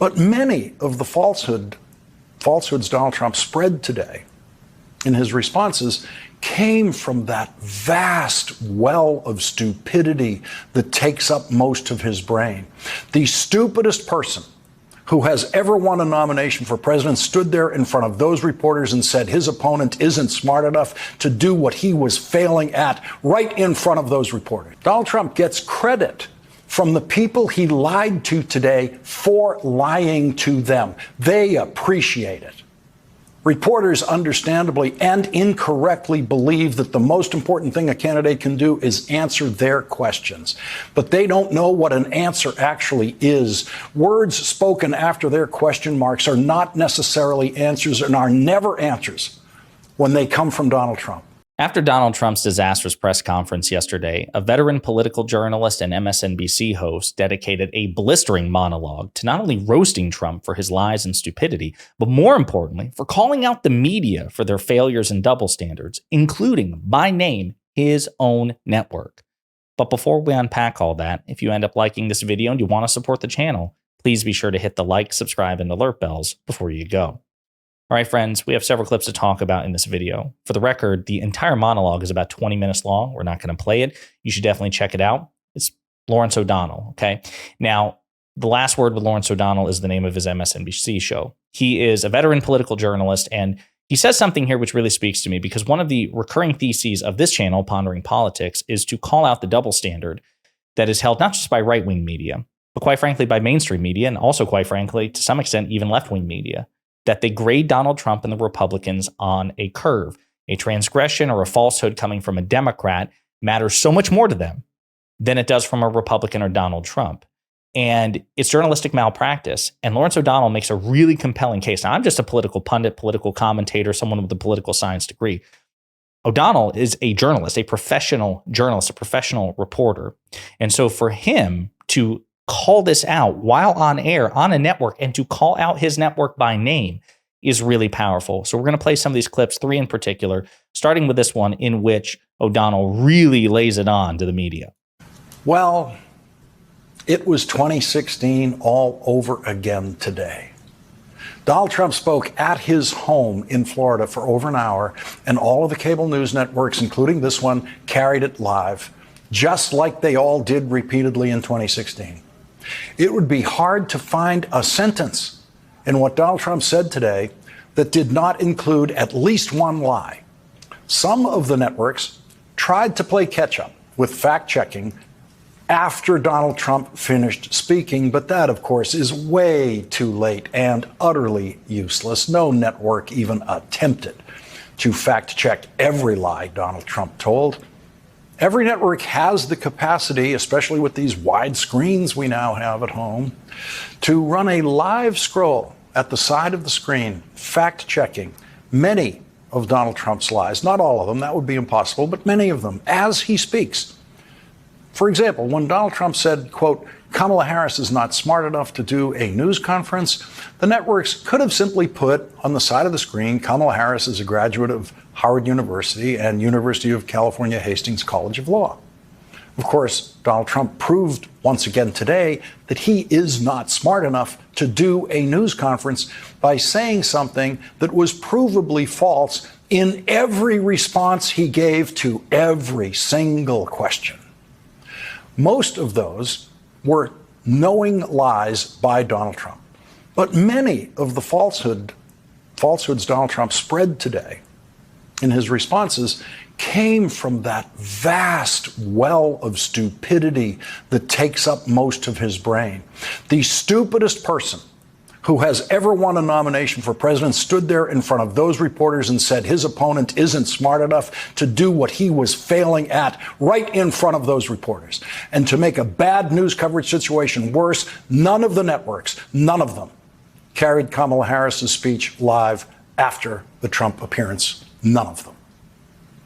But many of the falsehoods Donald Trump spread today in his responses came from that vast well of stupidity that takes up most of his brain. The stupidest person who has ever won a nomination for president stood there in front of those reporters and said his opponent isn't smart enough to do what he was failing at right in front of those reporters. Donald Trump gets credit from the people he lied to today for lying to them. They appreciate it. Reporters understandably and incorrectly believe that the most important thing a candidate can do is answer their questions. But they don't know what an answer actually is. Words spoken after their question marks are not necessarily answers and are never answers when they come from Donald Trump. After Donald Trump's disastrous press conference yesterday, a veteran political journalist and MSNBC host dedicated a blistering monologue to not only roasting Trump for his lies and stupidity, but more importantly, for calling out the media for their failures and double standards, including, by name, his own network. But before we unpack all that, if you end up liking this video and you want to support the channel, please be sure to hit the like, subscribe, and alert bells before you go. All right, friends, we have several clips to talk about in this video. For the record, the entire monologue is about 20 minutes long. We're not going to play it. You should definitely check it out. It's Lawrence O'Donnell, okay? Now, the last word with Lawrence O'Donnell is the name of his MSNBC show. He is a veteran political journalist, and he says something here which really speaks to me because one of the recurring theses of this channel, Pondering Politics, is to call out the double standard that is held not just by right-wing media, but quite frankly by mainstream media, and also quite frankly, to some extent, even left-wing media, that they grade Donald Trump and the Republicans on a curve. A transgression or a falsehood coming from a Democrat matters so much more to them than it does from a Republican or Donald Trump. And it's journalistic malpractice. And Lawrence O'Donnell makes a really compelling case. Now, I'm just a political pundit, political commentator, someone with a political science degree. O'Donnell is a journalist, a professional journalist, a professional reporter. And so for him to call this out while on air on a network and to call out his network by name is really powerful. So we're going to play some of these clips, 3 in particular, starting with this one in which O'Donnell really lays it on to the media. Well, it was 2016 all over again today. Donald Trump spoke at his home in Florida for over an hour, and all of the cable news networks, including this one, carried it live, just like they all did repeatedly in 2016. It would be hard to find a sentence in what Donald Trump said today that did not include at least one lie. Some of the networks tried to play catch up with fact-checking after Donald Trump finished speaking, but that, of course, is way too late and utterly useless. No network even attempted to fact-check every lie Donald Trump told. Every network has the capacity, especially with these wide screens we now have at home, to run a live scroll at the side of the screen, fact-checking many of Donald Trump's lies. Not all of them, that would be impossible, but many of them as he speaks. For example, when Donald Trump said, quote, Kamala Harris is not smart enough to do a news conference, the networks could have simply put on the side of the screen, Kamala Harris is a graduate of Howard University and University of California Hastings College of Law. Of course, Donald Trump proved once again today that he is not smart enough to do a news conference by saying something that was provably false in every response he gave to every single question. Most of those were knowing lies by Donald Trump. But many of the falsehoods Donald Trump spread today in his responses came from that vast well of stupidity that takes up most of his brain. The stupidest person who has ever won a nomination for president stood there in front of those reporters and said his opponent isn't smart enough to do what he was failing at right in front of those reporters. And to make a bad news coverage situation worse, none of the networks, none of them, carried Kamala Harris's speech live after the Trump appearance. None of them.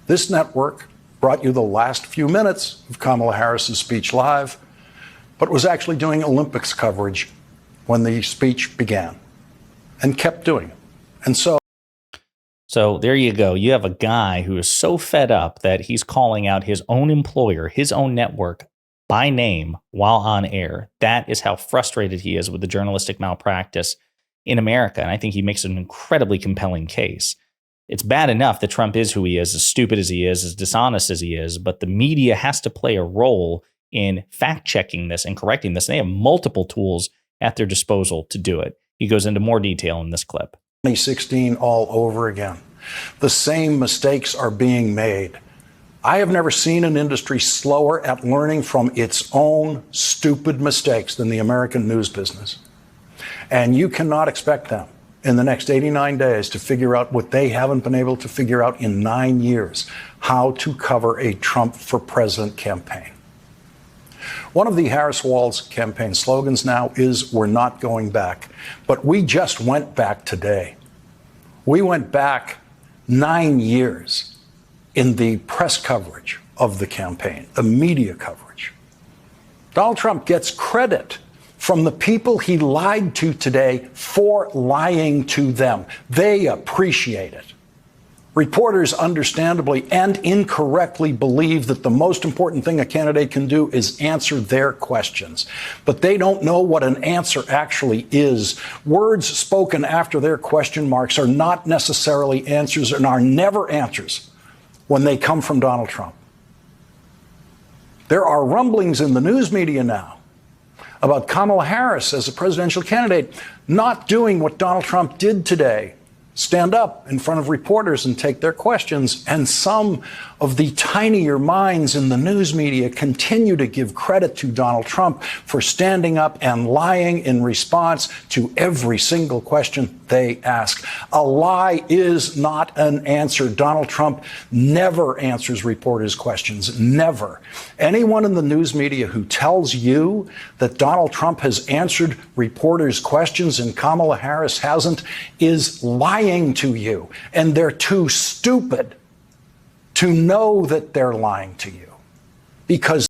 This network brought you the last few minutes of Kamala Harris's speech live, but was actually doing Olympics coverage when the speech began and kept doing it. And So there you go. You have a guy who is so fed up that he's calling out his own employer, his own network, by name while on air. That is how frustrated he is with the journalistic malpractice in America. And I think he makes an incredibly compelling case. It's bad enough that Trump is who he is, as stupid as he is, as dishonest as he is, but the media has to play a role in fact-checking this and correcting this. And they have multiple tools at their disposal to do it. He goes into more detail in this clip. 2016 all over again. The same mistakes are being made. I have never seen an industry slower at learning from its own stupid mistakes than the American news business. And you cannot expect them in the next 89 days to figure out what they haven't been able to figure out in 9 years, how to cover a Trump for president campaign. One of the Harris-Walz campaign slogans now is, "We're not going back." But we just went back today. We went back 9 years in the press coverage of the campaign, the media coverage. Donald Trump gets credit from the people he lied to today for lying to them. They appreciate it. Reporters understandably and incorrectly believe that the most important thing a candidate can do is answer their questions. But they don't know what an answer actually is. Words spoken after their question marks are not necessarily answers and are never answers when they come from Donald Trump. There are rumblings in the news media now about Kamala Harris as a presidential candidate not doing what Donald Trump did today. Stand up in front of reporters and take their questions. And some of the tinier minds in the news media continue to give credit to Donald Trump for standing up and lying in response to every single question they ask. A lie is not an answer. Donald Trump never answers reporters' questions. Never. Anyone in the news media who tells you that Donald Trump has answered reporters' questions and Kamala Harris hasn't is lying to you. And they're too stupid to know that they're lying to you. Because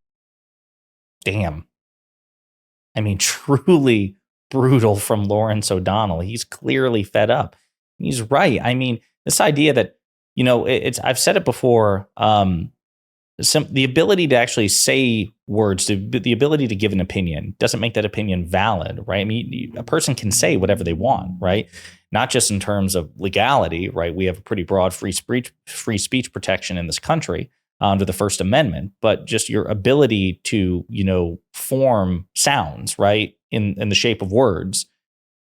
damn. I mean, truly brutal from Lawrence O'Donnell. He's clearly fed up. He's right. I mean, this idea that, you know, I've said it before, the ability to actually say words, the ability to give an opinion doesn't make that opinion valid, right? I mean, a person can say whatever they want, right? Not just in terms of legality, right? We have a pretty broad free speech protection in this country under the First Amendment, but just your ability to, you know, form sounds, right, in the shape of words,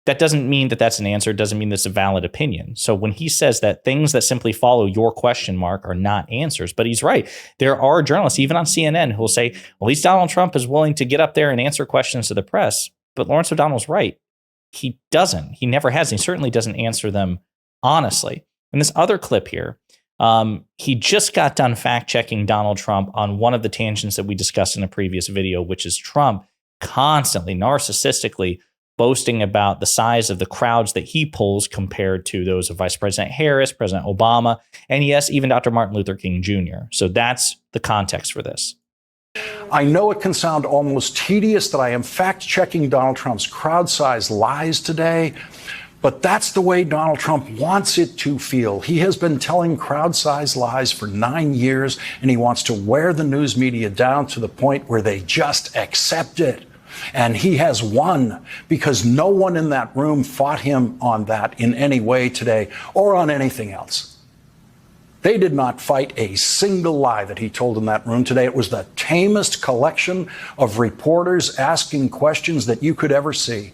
that doesn't mean that that's an answer. It doesn't mean that's a valid opinion. So when he says that things that simply follow your question mark are not answers, but he's right. There are journalists, even on CNN, who will say, well, at least Donald Trump is willing to get up there and answer questions to the press. But Lawrence O'Donnell's right. He doesn't. He never has. He certainly doesn't answer them honestly. In this other clip here, he just got done fact-checking Donald Trump on one of the tangents that we discussed in a previous video, which is Trump constantly, narcissistically boasting about the size of the crowds that he pulls compared to those of Vice President Harris, President Obama, and yes, even Dr. Martin Luther King Jr. So that's the context for this. I know it can sound almost tedious that I am fact-checking Donald Trump's crowd-sized lies today, but that's the way Donald Trump wants it to feel. He has been telling crowd-sized lies for 9 years, and he wants to wear the news media down to the point where they just accept it. And he has won because no one in that room fought him on that in any way today or on anything else. They did not fight a single lie that he told in that room today. It was the tamest collection of reporters asking questions that you could ever see.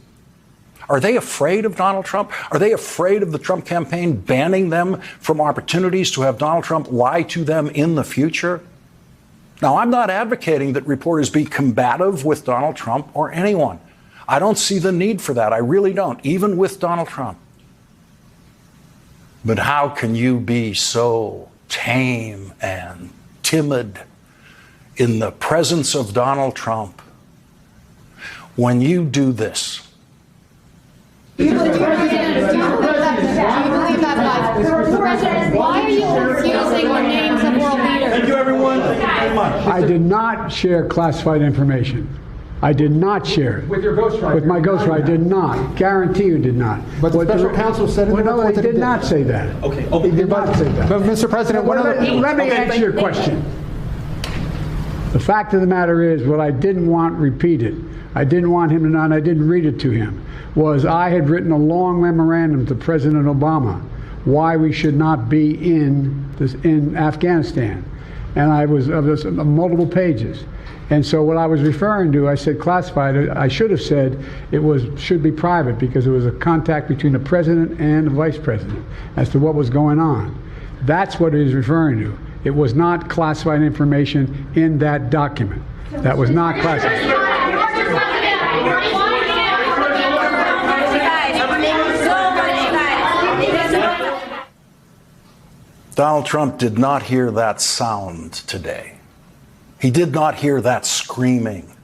Are they afraid of Donald Trump? Are they afraid of the Trump campaign banning them from opportunities to have Donald Trump lie to them in the future? Now, I'm not advocating that reporters be combative with Donald Trump or anyone. I don't see the need for that. I really don't, even with Donald Trump. But how can you be so tame and timid in the presence of Donald Trump when you do this? Do you believe that? Why are you confusing the names of world leaders? Thank you, everyone. Thank you very much. I did not share classified information. I did not share it. With your ghostwriter? With my ghostwriter, I did not. Guarantee you did not. But the special counsel said in the report that he did not say that. Okay. He did not say that. But Mr. President, let me answer your question. The fact of the matter is, what I didn't want repeated, I didn't want him to know, and I didn't read it to him, was I had written a long memorandum to President Obama why we should not be in Afghanistan. And I was multiple pages. And so what I was referring to, I said classified. I should have said should be private, because it was a contact between the president and the vice president as to what was going on. That's what it is referring to. It was not classified information in that document. That was not classified. Donald Trump did not hear that sound today. He did not hear that screaming.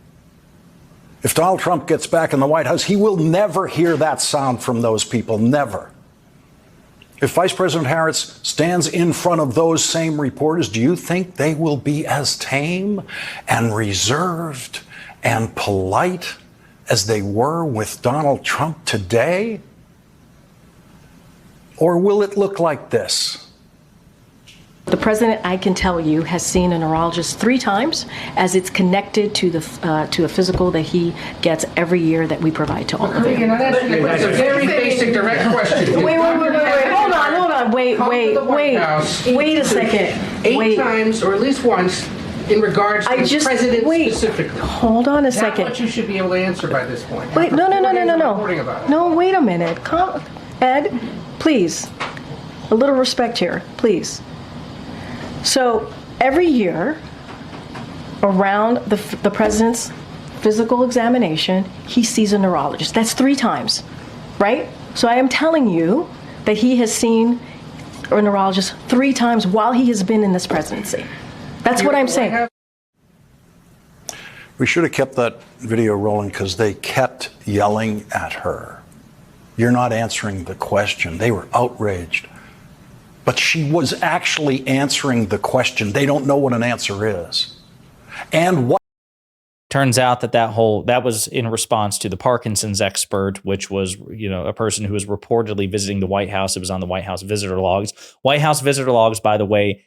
If Donald Trump gets back in the White House, he will never hear that sound from those people, never. If Vice President Harris stands in front of those same reporters, do you think they will be as tame and reserved and polite as they were with Donald Trump today? Or will it look like this? The president, I can tell you, has seen a neurologist 3 times, as it's connected to a physical that he gets every year that we provide to all of you. It's a very basic, direct question. Wait. Hold on. Wait a second. 8 times, or at least once, in regards to the president specifically. Hold on a second. That's what you should be able to answer by this point. Wait, no. Reporting about it. No, wait a minute. Ed, please. A little respect here, please. So every year, around the president's physical examination, he sees a neurologist. That's 3 times, right? So I am telling you that he has seen a neurologist 3 times while he has been in this presidency. That's what I'm saying. We should have kept that video rolling, because they kept yelling at her. You're not answering the question. They were outraged. But she was actually answering the question. They don't know what an answer is. And what Turns out that was in response to the Parkinson's expert, which was, a person who was reportedly visiting the White House. It was on the White House visitor logs. White House visitor logs, by the way,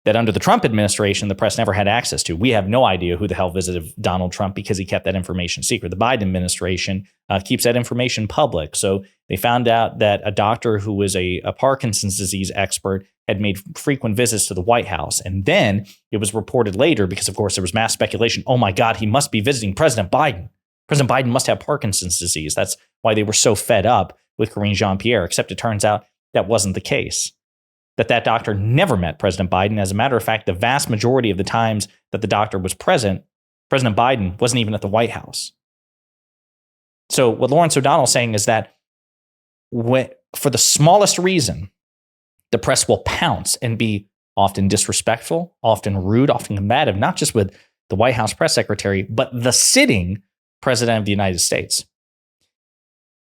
that under the Trump administration, the press never had access to. We have no idea who the hell visited Donald Trump, because he kept that information secret. The Biden administration keeps that information public. So they found out that a doctor who was a Parkinson's disease expert had made frequent visits to the White House. And then it was reported later, because, of course, there was mass speculation. Oh, my God, he must be visiting President Biden. President Biden must have Parkinson's disease. That's why they were so fed up with Karine Jean-Pierre, except it turns out that wasn't the case. That doctor never met President Biden. As a matter of fact, the vast majority of the times that the doctor was present, President Biden wasn't even at the White House. So what Lawrence O'Donnell is saying is that for the smallest reason, the press will pounce and be often disrespectful, often rude, often combative, not just with the White House press secretary, but the sitting president of the United States.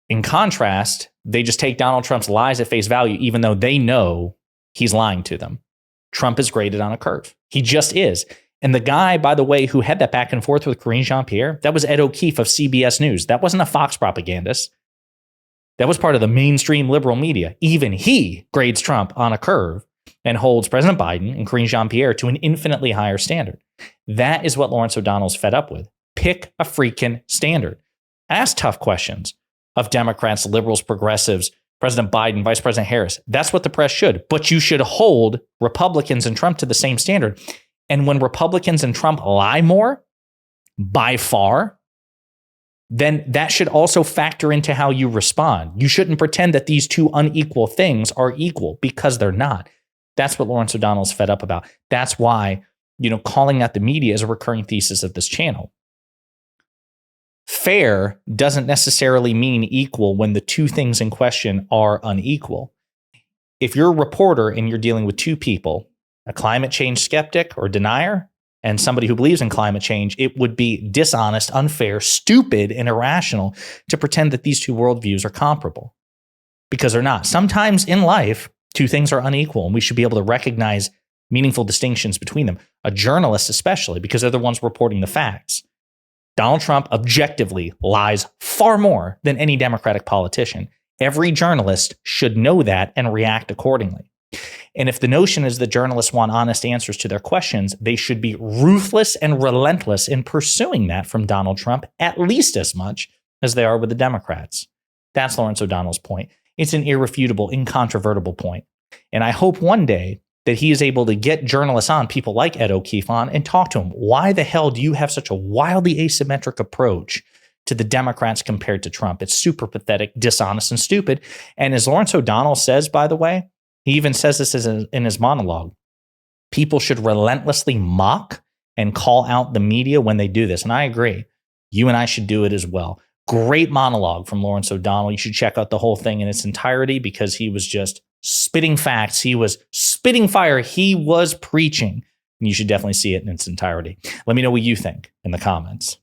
In contrast, they just take Donald Trump's lies at face value, even though they know he's lying to them. Trump is graded on a curve. He just is. And the guy, by the way, who had that back and forth with Karine Jean-Pierre, that was Ed O'Keefe of CBS News. That wasn't a Fox propagandist. That was part of the mainstream liberal media. Even he grades Trump on a curve and holds President Biden and Karine Jean-Pierre to an infinitely higher standard. That is what Lawrence O'Donnell's fed up with. Pick a freaking standard. Ask tough questions of Democrats, liberals, progressives, President Biden, Vice President Harris. That's what the press should. But you should hold Republicans and Trump to the same standard. And when Republicans and Trump lie more, by far, then that should also factor into how you respond. You shouldn't pretend that these two unequal things are equal, because they're not. That's what Lawrence O'Donnell's fed up about. That's why, calling out the media is a recurring thesis of this channel. Fair doesn't necessarily mean equal when the two things in question are unequal. If you're a reporter and you're dealing with 2 people, a climate change skeptic or denier and somebody who believes in climate change, it would be dishonest, unfair, stupid, and irrational to pretend that these 2 worldviews are comparable, because they're not. Sometimes in life, 2 things are unequal, and we should be able to recognize meaningful distinctions between them. A journalist especially, because they're the ones reporting the facts. Donald Trump objectively lies far more than any Democratic politician. Every journalist should know that and react accordingly. And if the notion is that journalists want honest answers to their questions, they should be ruthless and relentless in pursuing that from Donald Trump at least as much as they are with the Democrats. That's Lawrence O'Donnell's point. It's an irrefutable, incontrovertible point. And I hope one day that he is able to get journalists on, people like Ed O'Keefe on, and talk to him. Why the hell do you have such a wildly asymmetric approach to the Democrats compared to Trump? It's super pathetic, dishonest, and stupid. And as Lawrence O'Donnell says, by the way, he even says this in his monologue, people should relentlessly mock and call out the media when they do this. And I agree. You and I should do it as well. Great monologue from Lawrence O'Donnell. You should check out the whole thing in its entirety because he was just spitting facts. He was spitting fire. He was preaching. And you should definitely see it in its entirety. Let me know what you think in the comments.